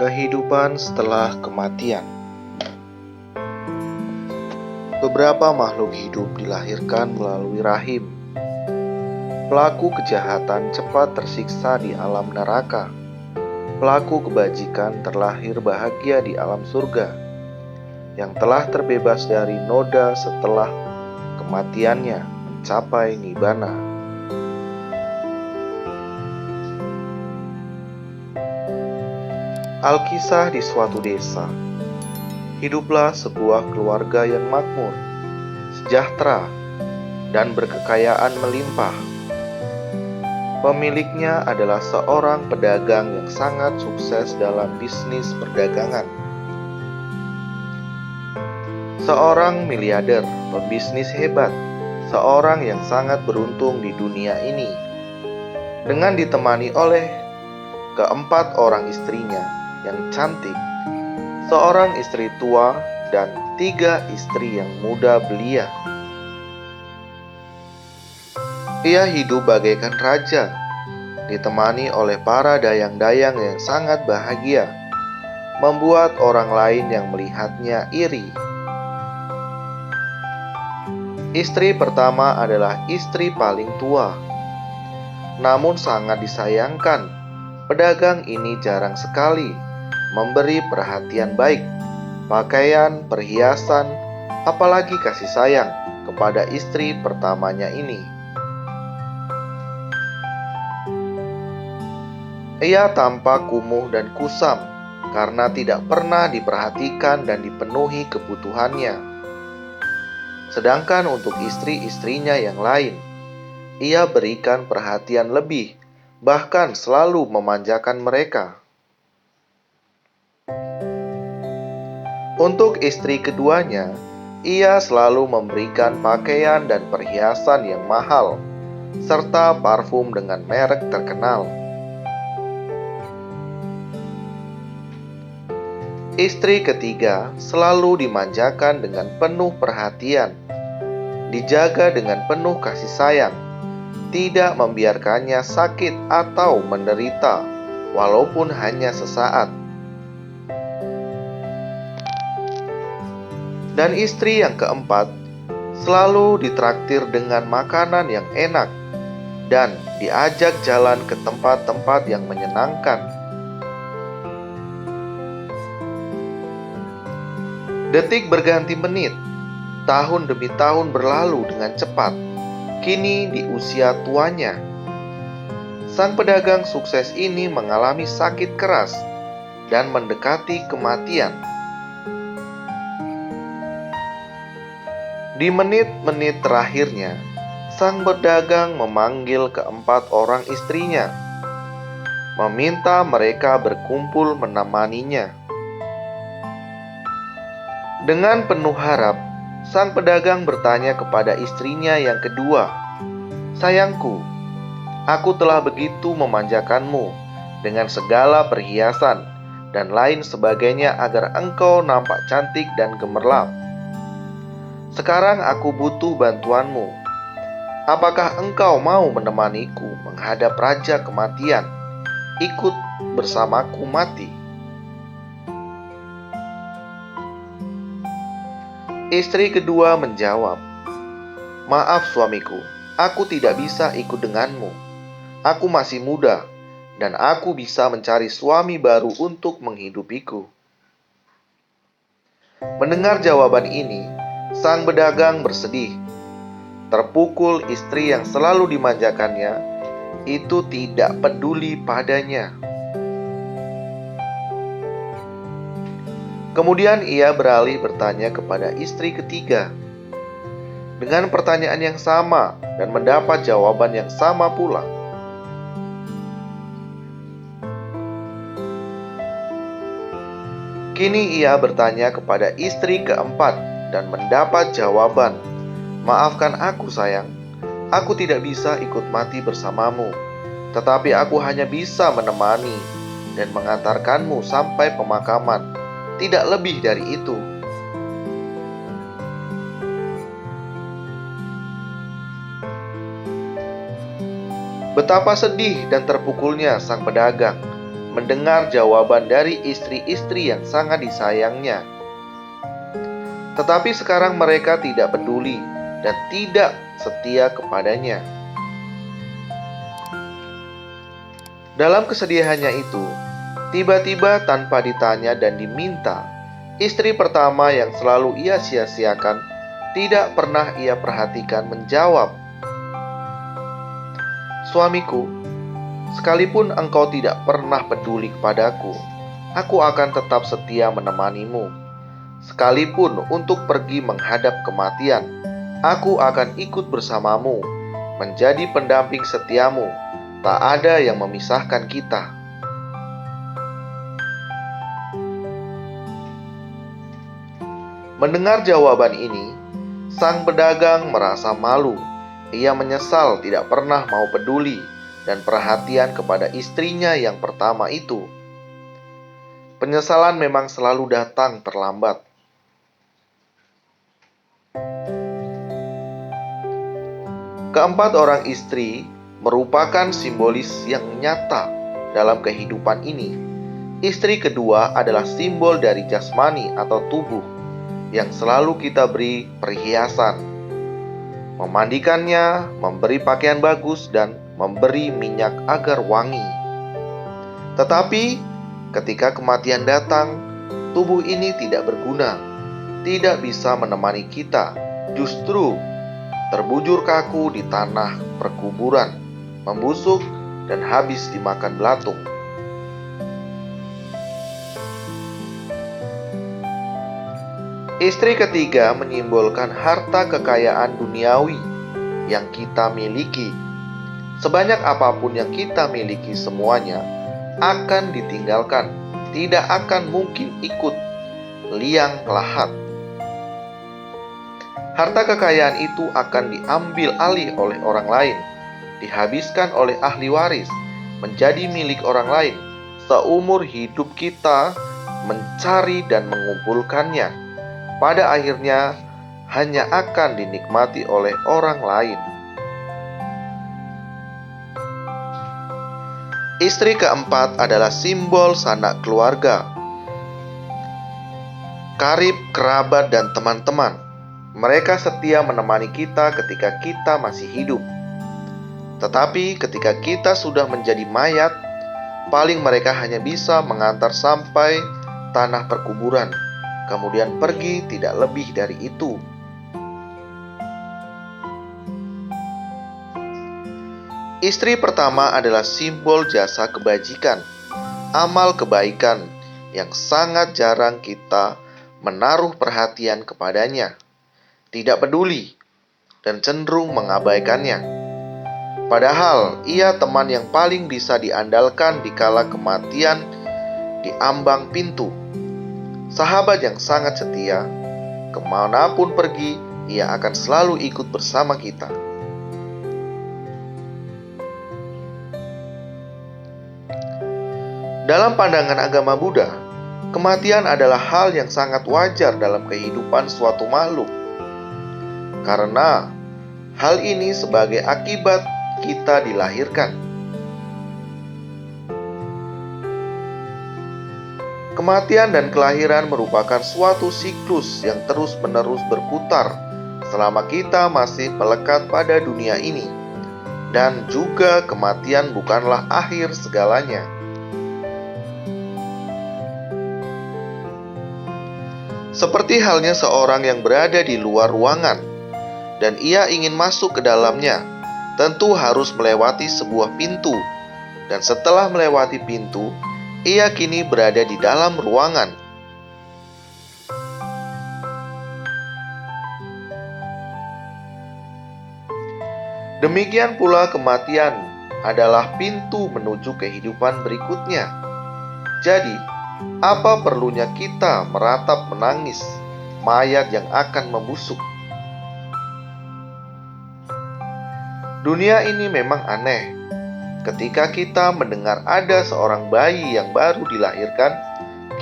Kehidupan setelah kematian. Beberapa makhluk hidup dilahirkan melalui rahim. Pelaku kejahatan cepat tersiksa di alam neraka. Pelaku kebajikan terlahir bahagia di alam surga. Yang telah terbebas dari noda setelah kematiannya mencapai nibbana. Alkisah di suatu desa. Hiduplah sebuah keluarga yang makmur, sejahtera, dan berkekayaan melimpah. Pemiliknya adalah seorang pedagang yang sangat sukses dalam bisnis perdagangan. Seorang miliarder, pebisnis hebat, seorang yang sangat beruntung di dunia ini. Dengan ditemani oleh keempat orang istrinya yang cantik, seorang istri tua, dan 3 istri yang muda belia. Ia hidup bagaikan raja, ditemani oleh para dayang-dayang yang sangat bahagia, membuat orang lain yang melihatnya iri. Istri pertama adalah istri paling tua. Namun sangat disayangkan, pedagang ini jarang sekali memberi perhatian baik, pakaian, perhiasan, apalagi kasih sayang kepada istri pertamanya ini. Ia tampak kumuh dan kusam karena tidak pernah diperhatikan dan dipenuhi kebutuhannya. Sedangkan untuk istri-istrinya yang lain, ia berikan perhatian lebih, bahkan selalu memanjakan mereka. Untuk istri keduanya, ia selalu memberikan pakaian dan perhiasan yang mahal, serta parfum dengan merek terkenal. Istri ketiga selalu dimanjakan dengan penuh perhatian, dijaga dengan penuh kasih sayang, tidak membiarkannya sakit atau menderita, walaupun hanya sesaat. Dan istri yang keempat selalu ditraktir dengan makanan yang enak dan diajak jalan ke tempat-tempat yang menyenangkan. Detik berganti menit, tahun demi tahun berlalu dengan cepat. Kini di usia tuanya, sang pedagang sukses ini mengalami sakit keras dan mendekati kematian. Di menit-menit terakhirnya, sang pedagang memanggil keempat orang istrinya, meminta mereka berkumpul menemaninya. Dengan penuh harap, sang pedagang bertanya kepada istrinya yang kedua, "Sayangku, aku telah begitu memanjakanmu dengan segala perhiasan dan lain sebagainya agar engkau nampak cantik dan gemerlap. Sekarang aku butuh bantuanmu. Apakah engkau mau menemaniku menghadap Raja Kematian? Ikut bersamaku mati." Istri kedua menjawab, "Maaf suamiku, aku tidak bisa ikut denganmu. Aku masih muda, dan aku bisa mencari suami baru untuk menghidupiku." Mendengar jawaban ini, sang pedagang bersedih. Terpukul istri yang selalu dimanjakannya itu tidak peduli padanya. Kemudian ia beralih bertanya kepada istri ketiga dengan pertanyaan yang sama dan mendapat jawaban yang sama pula. Kini ia bertanya kepada istri keempat dan mendapat jawaban, "Maafkan aku sayang, aku tidak bisa ikut mati bersamamu, tetapi aku hanya bisa menemani dan mengantarkanmu sampai pemakaman, tidak lebih dari itu." Betapa sedih dan terpukulnya sang pedagang mendengar jawaban dari istri-istri yang sangat disayangnya. Tetapi sekarang mereka tidak peduli dan tidak setia kepadanya. Dalam kesedihannya itu, tiba-tiba tanpa ditanya dan diminta, istri pertama yang selalu ia sia-siakan, tidak pernah ia perhatikan menjawab, "Suamiku, sekalipun engkau tidak pernah peduli kepadaku, aku akan tetap setia menemanimu. Sekalipun untuk pergi menghadap kematian, aku akan ikut bersamamu, menjadi pendamping setiamu. Tak ada yang memisahkan kita." Mendengar jawaban ini, sang pedagang merasa malu. Ia menyesal tidak pernah mau peduli dan perhatian kepada istrinya yang pertama itu. Penyesalan memang selalu datang terlambat. Keempat orang istri merupakan simbolis yang nyata dalam kehidupan ini. Istri kedua adalah simbol dari jasmani atau tubuh yang selalu kita beri perhiasan, memandikannya, memberi pakaian bagus, dan memberi minyak agar wangi. Tetapi ketika kematian datang, tubuh ini tidak berguna, tidak bisa menemani kita, justru terbujur kaku di tanah perkuburan, membusuk dan habis dimakan belatung. Istri ketiga menyimbolkan harta kekayaan duniawi yang kita miliki. Sebanyak apapun yang kita miliki, semuanya akan ditinggalkan, tidak akan mungkin ikut liang lahat. Harta kekayaan itu akan diambil alih oleh orang lain, dihabiskan oleh ahli waris, menjadi milik orang lain. Seumur hidup kita mencari dan mengumpulkannya, pada akhirnya hanya akan dinikmati oleh orang lain. Istri keempat adalah simbol sanak keluarga, karib, kerabat, dan teman-teman. Mereka setia menemani kita ketika kita masih hidup. Tetapi ketika kita sudah menjadi mayat, paling mereka hanya bisa mengantar sampai tanah perkuburan, kemudian pergi, tidak lebih dari itu. Istri pertama adalah simbol jasa kebajikan, amal kebaikan yang sangat jarang kita menaruh perhatian kepadanya, tidak peduli, dan cenderung mengabaikannya. Padahal ia teman yang paling bisa diandalkan dikala kematian di ambang pintu. Sahabat yang sangat setia, kemanapun pergi, ia akan selalu ikut bersama kita. Dalam pandangan agama Buddha, kematian adalah hal yang sangat wajar dalam kehidupan suatu makhluk. Karena hal ini sebagai akibat kita dilahirkan. Kematian dan kelahiran merupakan suatu siklus yang terus-menerus berputar selama kita masih melekat pada dunia ini. Dan juga kematian bukanlah akhir segalanya. Seperti halnya seorang yang berada di luar ruangan dan ia ingin masuk ke dalamnya, tentu harus melewati sebuah pintu, dan setelah melewati pintu, ia kini berada di dalam ruangan. Demikian pula kematian adalah pintu menuju kehidupan berikutnya. Jadi, apa perlunya kita meratap menangis mayat yang akan membusuk? Dunia ini memang aneh. Ketika kita mendengar ada seorang bayi yang baru dilahirkan,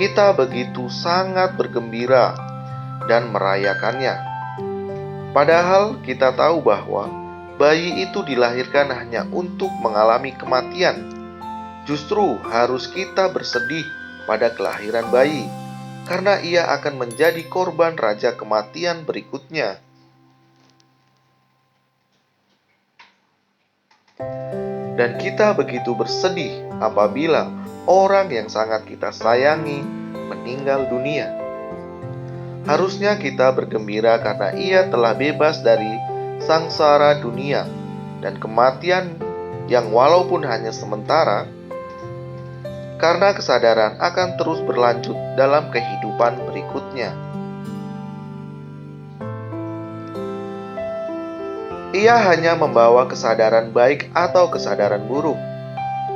kita begitu sangat bergembira dan merayakannya. Padahal kita tahu bahwa bayi itu dilahirkan hanya untuk mengalami kematian. Justru harus kita bersedih pada kelahiran bayi, karena ia akan menjadi korban raja kematian berikutnya. Dan kita begitu bersedih apabila orang yang sangat kita sayangi meninggal dunia. Harusnya kita bergembira karena ia telah bebas dari sangsara dunia dan kematian yang walaupun hanya sementara, karena kesadaran akan terus berlanjut dalam kehidupan berikutnya. Ia hanya membawa kesadaran baik atau kesadaran buruk,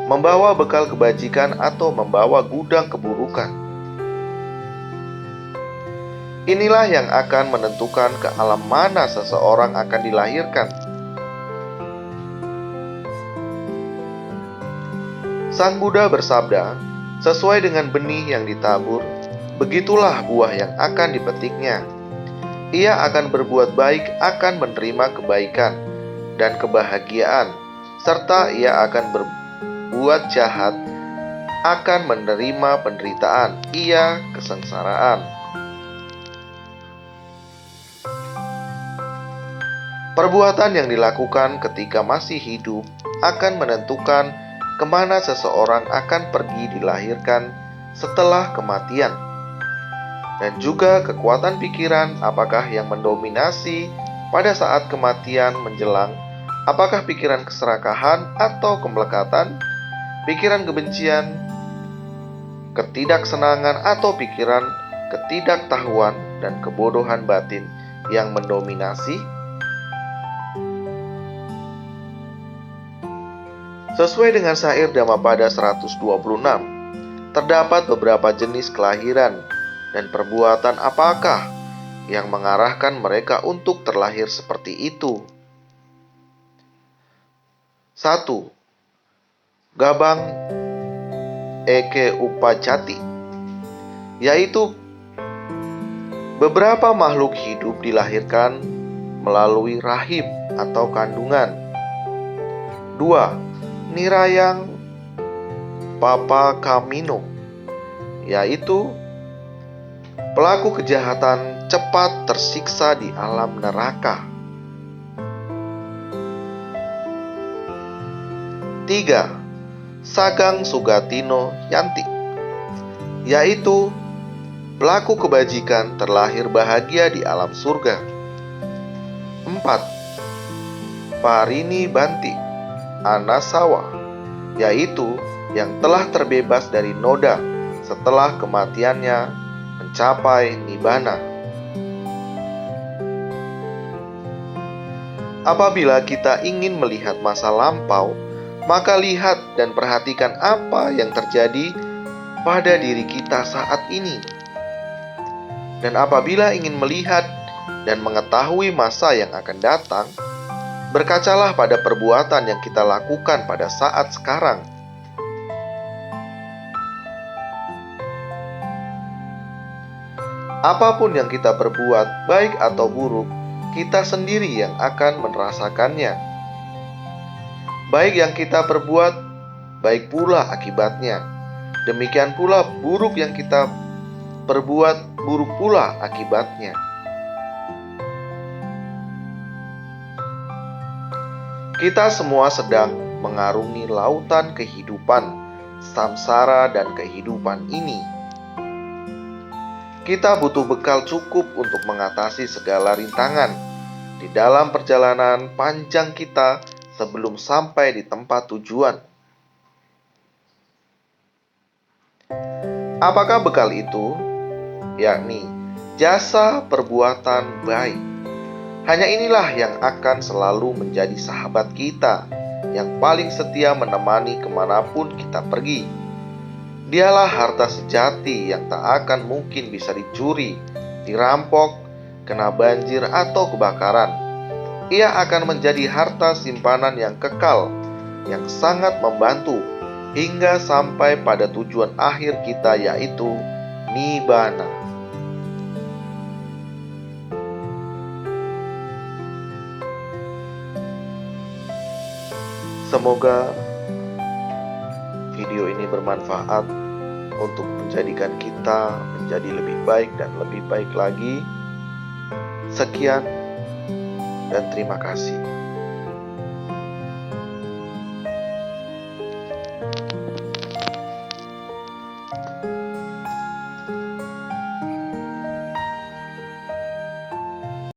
membawa bekal kebajikan atau membawa gudang keburukan. Inilah yang akan menentukan ke alam mana seseorang akan dilahirkan. Sang Buddha bersabda, sesuai dengan benih yang ditabur, begitulah buah yang akan dipetiknya. Ia akan berbuat baik, akan menerima kebaikan dan kebahagiaan, serta ia akan berbuat jahat, akan menerima penderitaan, ia kesengsaraan. Perbuatan yang dilakukan ketika masih hidup akan menentukan kemana seseorang akan pergi dilahirkan setelah kematian. Dan juga kekuatan pikiran apakah yang mendominasi pada saat kematian menjelang, apakah pikiran keserakahan atau kemelekatan, pikiran kebencian, ketidaksenangan atau pikiran ketidaktahuan dan kebodohan batin yang mendominasi. Sesuai dengan syair Dhammapada 126, terdapat beberapa jenis kelahiran dan perbuatan apakah yang mengarahkan mereka untuk terlahir seperti itu. 1. Gabang Eke Upajati, yaitu beberapa makhluk hidup dilahirkan melalui rahim atau kandungan. 2. Nirayang Papa Kamino, yaitu pelaku kejahatan cepat tersiksa di alam neraka. 3. Sagang Sugatino Yanti, yaitu pelaku kebajikan terlahir bahagia di alam surga. 4. Parini Banti Anasawa, yaitu yang telah terbebas dari noda setelah kematiannya mencapai nibbana. Apabila kita ingin melihat masa lampau, maka lihat dan perhatikan apa yang terjadi pada diri kita saat ini. Dan apabila ingin melihat dan mengetahui masa yang akan datang, berkacalah pada perbuatan yang kita lakukan pada saat sekarang. Apapun yang kita perbuat, baik atau buruk, kita sendiri yang akan merasakannya. Baik yang kita perbuat, baik pula akibatnya. Demikian pula buruk yang kita perbuat, buruk pula akibatnya. Kita semua sedang mengarungi lautan kehidupan, samsara dan kehidupan ini. Kita butuh bekal cukup untuk mengatasi segala rintangan di dalam perjalanan panjang kita sebelum sampai di tempat tujuan. Apakah bekal itu? Yakni jasa perbuatan baik. Hanya inilah yang akan selalu menjadi sahabat kita, yang paling setia menemani kemanapun kita pergi. Dialah harta sejati yang tak akan mungkin bisa dicuri, dirampok, kena banjir atau kebakaran. Ia akan menjadi harta simpanan yang kekal, yang sangat membantu hingga sampai pada tujuan akhir kita, yaitu nibbana. Semoga video video ini bermanfaat untuk menjadikan kita menjadi lebih baik dan lebih baik lagi. Sekian dan terima kasih.